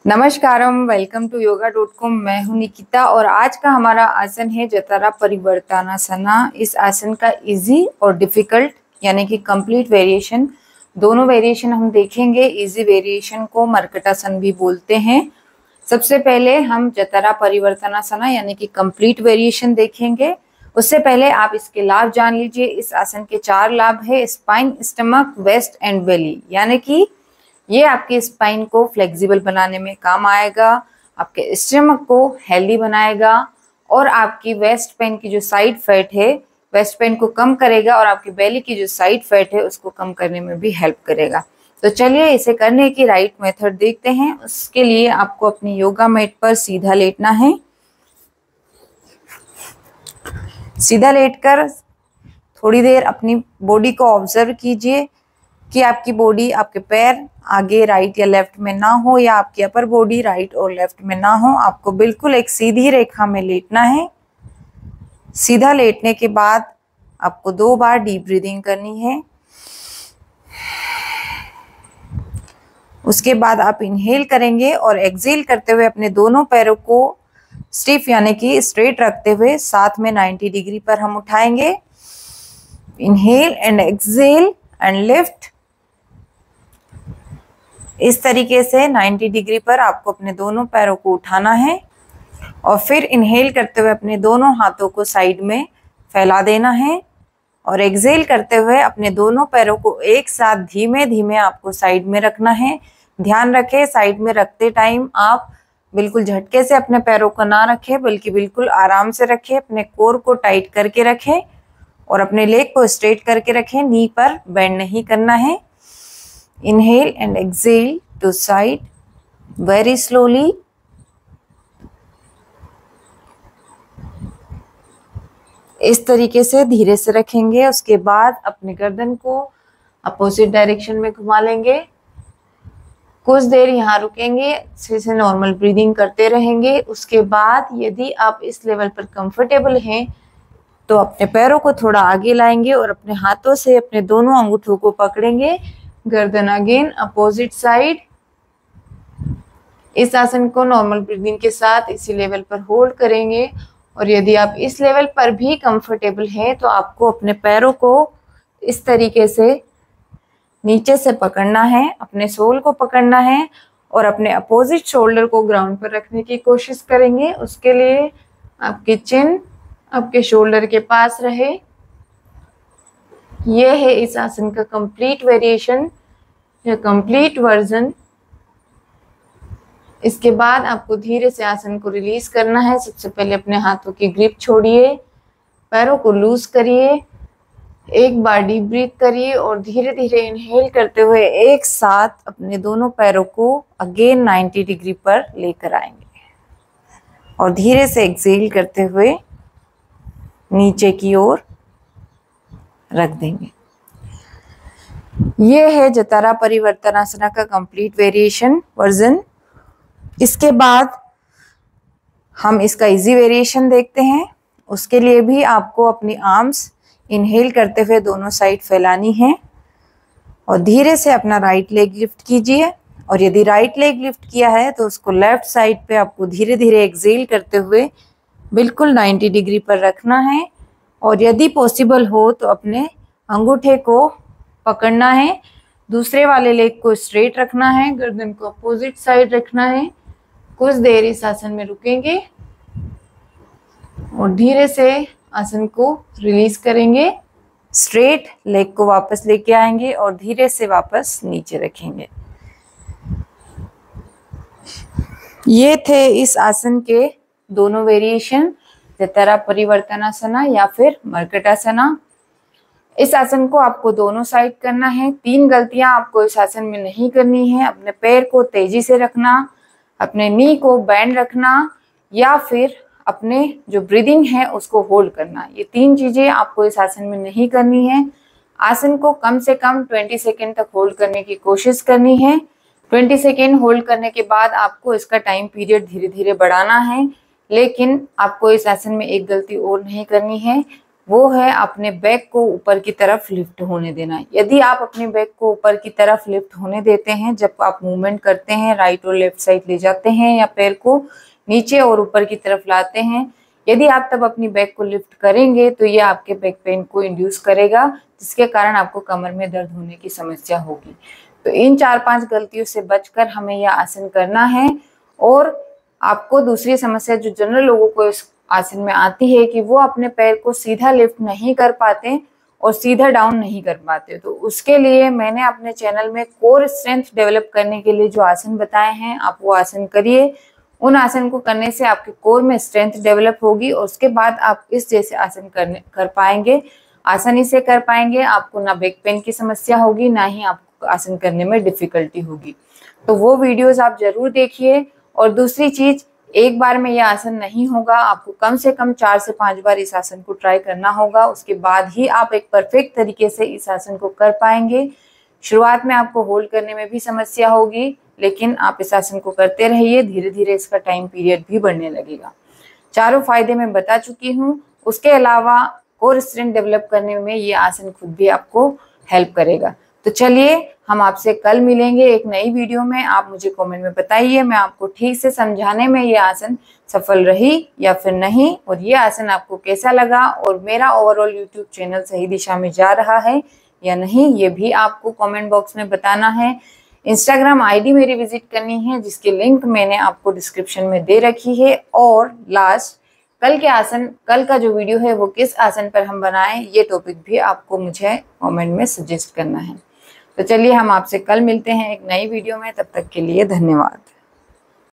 नमस्कारम, welcome to yoga.com। मैं हूं निकिता और आज का हमारा आसन है जठरा परिवर्तनासना। इस आसन का इजी और डिफिकल्ट यानी कि कंप्लीट वेरिएशन, दोनों वेरिएशन हम देखेंगे। इजी वेरिएशन को मर्कटासन भी बोलते हैं। सबसे पहले हम जठरा परिवर्तनासना यानी कि कंप्लीट वेरिएशन देखेंगे। उससे पहले आप इसके लाभ जान लीजिए। इस आसन के 4 लाभ है: स्पाइन, स्टमक, वेस्ट एंड बेली। यानी कि ये आपके स्पाइन को फ्लेक्सिबल बनाने में काम आएगा, आपके स्टमक को हेल्दी बनाएगा और आपकी वेस्ट पेन की जो साइड फैट है, वेस्ट पेन को कम करेगा और आपकी बेली की जो साइड फैट है उसको कम करने में भी हेल्प करेगा। तो चलिए इसे करने की राइट मेथड देखते हैं। उसके लिए आपको अपनी योगा मैट पर सीधा लेटना है। सीधा लेटकर थोड़ी देर अपनी बॉडी को ऑब्जर्व कीजिए कि आपकी बॉडी, आपके पैर आगे राइट या लेफ्ट में ना हो या आपकी अपर बॉडी राइट और लेफ्ट में ना हो। आपको बिल्कुल एक सीधी रेखा में लेटना है। सीधा लेटने के बाद आपको 2 बार डीप ब्रीदिंग करनी है। उसके बाद आप इनहेल करेंगे और एक्सहेल करते हुए अपने दोनों पैरों को स्टिफ यानी कि स्ट्रेट रखते हुए साथ में 90 डिग्री पर हम उठाएंगे। Inhale and exhale and lift. इस तरीके से 90 डिग्री पर आपको अपने दोनों पैरों को उठाना है और फिर इनहेल करते हुए अपने दोनों हाथों को साइड में फैला देना है और एक्सहेल करते हुए अपने दोनों पैरों को एक साथ धीमे धीमे आपको साइड में रखना है। ध्यान रखें, साइड में रखते टाइम आप बिल्कुल झटके से अपने पैरों को ना रखें, बल्कि बिल्कुल आराम से रखें। अपने कोर को टाइट करके रखें और अपने लेग को स्ट्रेट करके रखें। नी पर बेंड नहीं करना है। Inhale and exhale to side very slowly. इस तरीके से धीरे से रखेंगे। उसके बाद अपने गर्दन को अपोजिट डायरेक्शन में घुमा लेंगे। कुछ देर यहाँ रुकेंगे, अच्छे से नॉर्मल ब्रीदिंग करते रहेंगे। उसके बाद यदि आप इस लेवल पर कंफर्टेबल हैं तो अपने पैरों को थोड़ा आगे लाएंगे और अपने हाथों से अपने दोनों अंगूठों को पकड़ेंगे। गर्दन अगेन अपोजिट साइड। इस आसन को नॉर्मल ब्रीदिंग के साथ इसी लेवल पर होल्ड करेंगे और यदि आप इस लेवल पर भी कंफर्टेबल हैं तो आपको अपने पैरों को इस तरीके से नीचे से पकड़ना है, अपने सोल को पकड़ना है और अपने अपोजिट शोल्डर को ग्राउंड पर रखने की कोशिश करेंगे। उसके लिए आपकी चिन आपके शोल्डर के पास रहे। ये है इस आसन का कंप्लीट वेरिएशन या कंप्लीट वर्जन। इसके बाद आपको धीरे से आसन को रिलीज करना है। सबसे पहले अपने हाथों की ग्रिप छोड़िए, पैरों को लूज करिए, एक बार डीप ब्रीथ करिए और धीरे धीरे इनहेल करते हुए एक साथ अपने दोनों पैरों को अगेन 90 डिग्री पर लेकर आएंगे और धीरे से एक्सहेल करते हुए नीचे की ओर रख देंगे। ये है जठरा परिवर्तनासना का कंप्लीट वेरिएशन वर्जन। इसके बाद हम इसका इजी वेरिएशन देखते हैं। उसके लिए भी आपको अपनी आर्म्स इनहेल करते हुए दोनों साइड फैलानी है और धीरे से अपना राइट लेग लिफ्ट कीजिए और यदि राइट लेग लिफ्ट किया है तो उसको लेफ्ट साइड पे आपको धीरे धीरे एक्सहेल करते हुए बिल्कुल 90 डिग्री पर रखना है और यदि पॉसिबल हो तो अपने अंगूठे को पकड़ना है, दूसरे वाले लेग को स्ट्रेट रखना है, गर्दन को अपोजिट साइड रखना है। कुछ देर इस आसन में रुकेंगे और धीरे से आसन को रिलीज करेंगे। स्ट्रेट लेग को वापस लेके आएंगे और धीरे से वापस नीचे रखेंगे। ये थे इस आसन के दोनों वेरिएशन, जठरा परिवर्तनासना या फिर मर्कटासना। इस आसन को आपको दोनों साइड करना है। 3 गलतियां आपको इस आसन में नहीं करनी है: अपने पैर को तेजी से रखना, अपने नी को बैंड रखना या फिर अपने जो ब्रीदिंग है उसको होल्ड करना। ये 3 चीजें आपको इस आसन में नहीं करनी है। आसन को कम से कम 20 सेकेंड तक होल्ड करने की कोशिश करनी है। 20 सेकेंड होल्ड करने के बाद आपको इसका टाइम पीरियड धीरे धीरे बढ़ाना है, लेकिन आपको इस आसन में एक गलती और नहीं करनी है। वो है अपने बैक को ऊपर की तरफ लिफ्ट होने देना। यदि आप अपने बैक को ऊपर की तरफ लिफ्ट होने देते हैं, जब आप मूवमेंट करते हैं, राइट और लेफ्ट साइड ले जाते हैं या पैर को नीचे और ऊपर की तरफ लाते हैं, यदि आप तब अपनी बैक को लिफ्ट करेंगे तो ये आपके बैक पेन को इंड्यूस करेगा, जिसके कारण आपको कमर में दर्द होने की समस्या होगी। तो इन 4-5 गलतियों से बचकर हमें यह आसन करना है। और आपको दूसरी समस्या जो जनरल लोगों को इस आसन में आती है कि वो अपने पैर को सीधा लिफ्ट नहीं कर पाते और सीधा डाउन नहीं कर पाते, तो उसके लिए मैंने अपने चैनल में कोर स्ट्रेंथ डेवलप करने के लिए जो आसन बताए हैं, आप वो आसन करिए। उन आसन को करने से आपके कोर में स्ट्रेंथ डेवलप होगी और उसके बाद आप इस जैसे आसन कर पाएंगे, आसानी से कर पाएंगे। आपको ना बैक पेन की समस्या होगी, ना ही आपको आसन करने में डिफिकल्टी होगी। तो वो वीडियोस आप जरूर देखिए। और दूसरी चीज, एक बार में यह आसन नहीं होगा, आपको कम से कम 4 से 5 बार इस आसन को ट्राई करना होगा। उसके बाद ही आप एक परफेक्ट तरीके से इस आसन को कर पाएंगे। शुरुआत में आपको होल्ड करने में भी समस्या होगी, लेकिन आप इस आसन को करते रहिए, धीरे धीरे इसका टाइम पीरियड भी बढ़ने लगेगा। चारों फायदे मैं बता चुकी हूँ। उसके अलावा कोर स्ट्रेंथ डेवलप करने में ये आसन खुद भी आपको हेल्प करेगा। तो चलिए हम आपसे कल मिलेंगे एक नई वीडियो में। आप मुझे कमेंट में बताइए मैं आपको ठीक से समझाने में ये आसन सफल रही या फिर नहीं, और ये आसन आपको कैसा लगा, और मेरा ओवरऑल यूट्यूब चैनल सही दिशा में जा रहा है या नहीं, ये भी आपको कमेंट बॉक्स में बताना है। इंस्टाग्राम आईडी मेरी विजिट करनी है, जिसकी लिंक मैंने आपको डिस्क्रिप्शन में दे रखी है। और लास्ट, कल का जो वीडियो है वो किस आसन पर हम बनाएं, ये टॉपिक भी आपको मुझे कमेंट में सजेस्ट करना है। तो चलिए हम आपसे कल मिलते हैं एक नई वीडियो में। तब तक के लिए धन्यवाद।